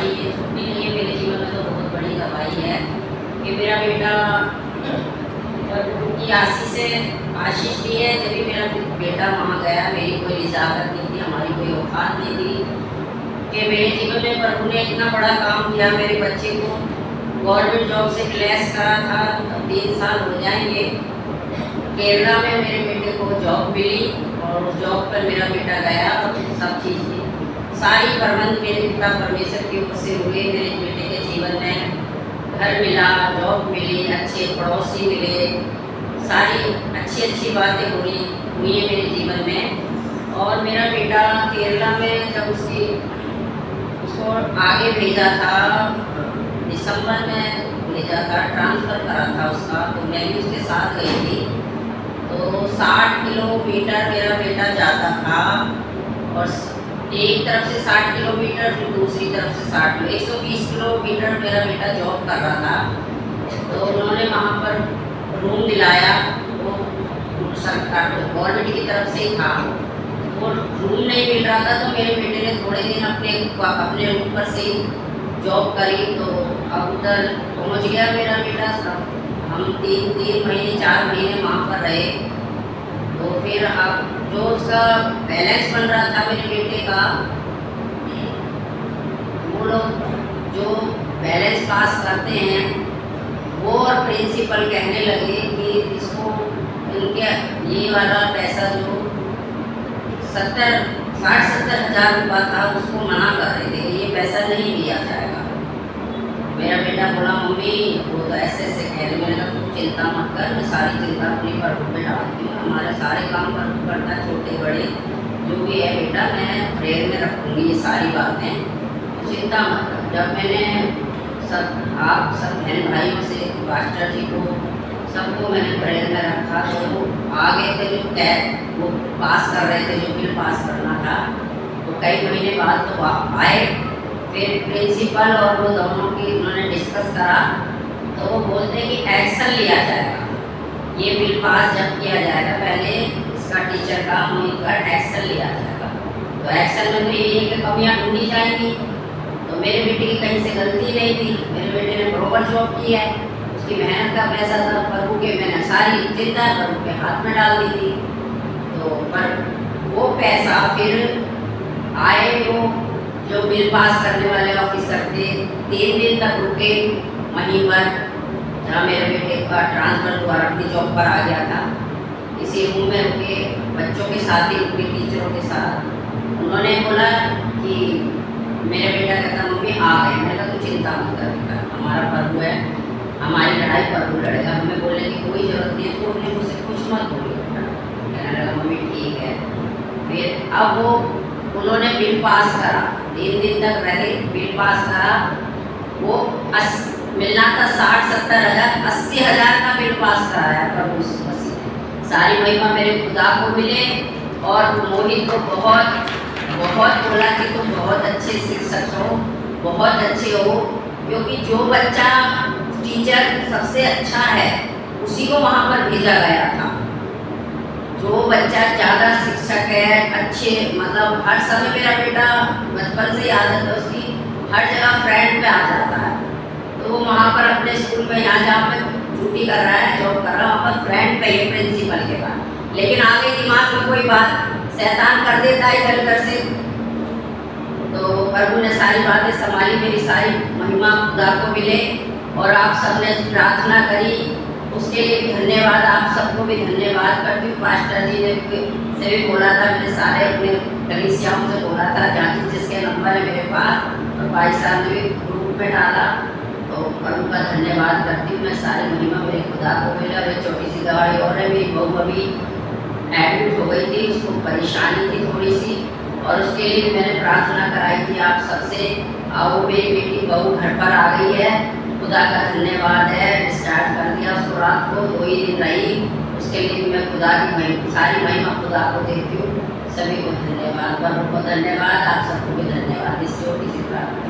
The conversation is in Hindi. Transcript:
गवाही ये छोटी नहीं है, मेरे जीवन में तो बहुत बड़ी गवाही है कि मेरा बेटा उनकी आशीष दी है। जब भी मेरा बेटा वहाँ गया, मेरी कोई लिजाकत नहीं थी, हमारी कोई औकात नहीं थी कि मेरे जीवन में प्रभु ने इतना बड़ा काम किया। मेरे बच्चे को गवर्नमेंट जॉब से क्लैश करा था, अब 3 साल हो जाएंगे। केरला में मेरे बेटे को जॉब मिली और उस जॉब पर मेरा बेटा गया और सब चीज़ की सारी प्रबंध मेरे पिता परमेश्वर की ओर से हुए। मेरे बेटे के जीवन में घर मिला, जॉब मिली, अच्छे पड़ोसी मिले, सारी अच्छी बातें हुई है मेरे जीवन में। और मेरा बेटा केरला में जब उसको आगे भेजा था, दिसंबर में भेजा था, ट्रांसफ़र करा था उसका, तो मैं भी उसके साथ गई थी। तो 60 किलोमीटर मेरा बेटा जाता था और एक तरफ से 60 किलोमीटर, फिर दूसरी तरफ से 60 120 किलोमीटर मेरा बेटा जॉब कर रहा था। तो उन्होंने वहाँ पर रूम दिलाया, वो सरकार गवर्नमेंट की तरफ से ही था। वो रूम नहीं मिल रहा था तो मेरे बेटे ने थोड़े दिन अपने रूम पर से जॉब करी। तो अब उधर पहुँच गया मेरा बेटा। सब हम 3 महीने 4 महीने वहाँ पर रहे। तो फिर अब जो उसका बैलेंस बन रहा था मेरे बेटे का, वो लोग जो बैलेंस पास करते हैं वो और प्रिंसिपल कहने लगे कि इसको इनके ये वाला पैसा जो 60-70 हज़ार रुपया था उसको मना कर रहे थे, ये पैसा नहीं दिया जाएगा। मेरा बेटा बोला मम्मी वो तो ऐसे कह रहे। मैंने कहा तुम चिंता मत कर, मैं सारी चिंता अपनी प्रभु पे डालती हूँ, हमारे सारे काम प्रभु करता है, छोटे बड़े जो भी है बेटा, मैं प्रेयर में रखूँगी ये सारी बातें, चिंता मत कर। जब मैंने आप सब बहन भाइयों से, पास्टर जी को, सबको मैंने प्रेयर में रखा, तो वो आगे थे जो वो पास कर रहे थे, जो बिल पास करना था। तो कई महीने बाद तो आए, फिर प्रिंसिपल और वो दोनों की उन्होंने डिस्कस करा। तो वो बोलते कि एक्शन लिया जाएगा, ये बिल पास जब किया जाएगा, पहले इसका टीचर का मोहित का एक्शन लिया जाएगा। तो एक्शन में तो ये है कि कमियाँ ढूंढी जाएंगी। तो मेरे बेटे की कहीं से गलती नहीं थी, मेरे बेटे ने बराबर जॉब की है, उसकी मेहनत का पैसा था प्रभु के, मैंने सारी चिंता प्रभु के हाथ में डाल दी थी। तो पर वो पैसा फिर आए, वो जो बिल पास करने वाले ऑफिसर थे, 3 दिन तक रुके वहीं पर जहाँ मेरे बेटे का ट्रांसफ़र द्वारा अपनी जॉब पर आ गया था। इसी रूम में रुके, बच्चों के साथ ही रुके, टीचरों के साथ। उन्होंने बोला कि मेरा बेटा कहता मम्मी आ गए। मैंने कहा तू चिंता मत कर बेटा, हमारा प्रभु है, हमारी लड़ाई प्रभु लड़ेगा, हमें बोलने की कोई ज़रूरत नहीं है, तो अपने मुझसे कुछ मत बोलिए बेटा। कहने लगा मम्मी ठीक है। फिर अब वो उन्होंने बिल पास करा, 3 दिन तक रहे, बिल पास करा। वो मिलना था 60-70 हज़ार, 80 हज़ार का बिल पास कराया प्रभु मसीह ने। सारी महिमा मेरे खुदा को मिले। और मोहित को बहुत बोला कि तुम बहुत अच्छे शिक्षक हो, बहुत अच्छे हो, क्योंकि जो बच्चा टीचर सबसे अच्छा है उसी को वहाँ पर भेजा गया था। जो बच्चा ज़्यादा शिक्षक है, अच्छे, मतलब हर समय मेरा बेटा बचपन से आदत है उसकी, हर जगह फ्रेंड पे आ जाता है। तो वो वहाँ पर अपने स्कूल में, यहाँ जहाँ पर ड्यूटी कर रहा है, जॉब कर रहा है, वहाँ पर फ्रेंड पे है प्रिंसिपल के पास। लेकिन आगे दिमाग में कोई बात शैतान कर देता है इधर उधर से। तो प्रभु ने सारी बातें संभाली, मेरी सारी महिमा खुदा को मिले। और आप सबने प्रार्थना करी, उसके लिए भी धन्यवाद, आप सबको भी धन्यवाद करती हूँ। पास्टर जी ने से भी बोला था, मैंने सारे अपने कलीसियाओं से बोला था, जहाँ जिसके नंबर है मेरे पास, और भाई साहब ने भी ग्रुप में डाला। तो प्रभु का धन्यवाद करती हूँ मैं। सारी महिमा मेरे खुदा को मिले। और एक छोटी सी गवाही और है, मेरी बहू अभी एडमिट हो गई थी, उसको परेशानी थी थोड़ी सी, और उसके लिए मैंने प्रार्थना कराई थी आप सबसे। और वो मेरी बेटी बहू घर पर आ गई है, खुदा का धन्यवाद है। स्टार्ट कर दिया उसको, रात को 2 ही दिन रही, उसके लिए मैं खुदा की सारी महिमा खुदा को देती हूँ। सभी को धन्यवाद, प्रभु को धन्यवाद, आप सबको भी धन्यवाद। इस छोटी सी प्रार्थना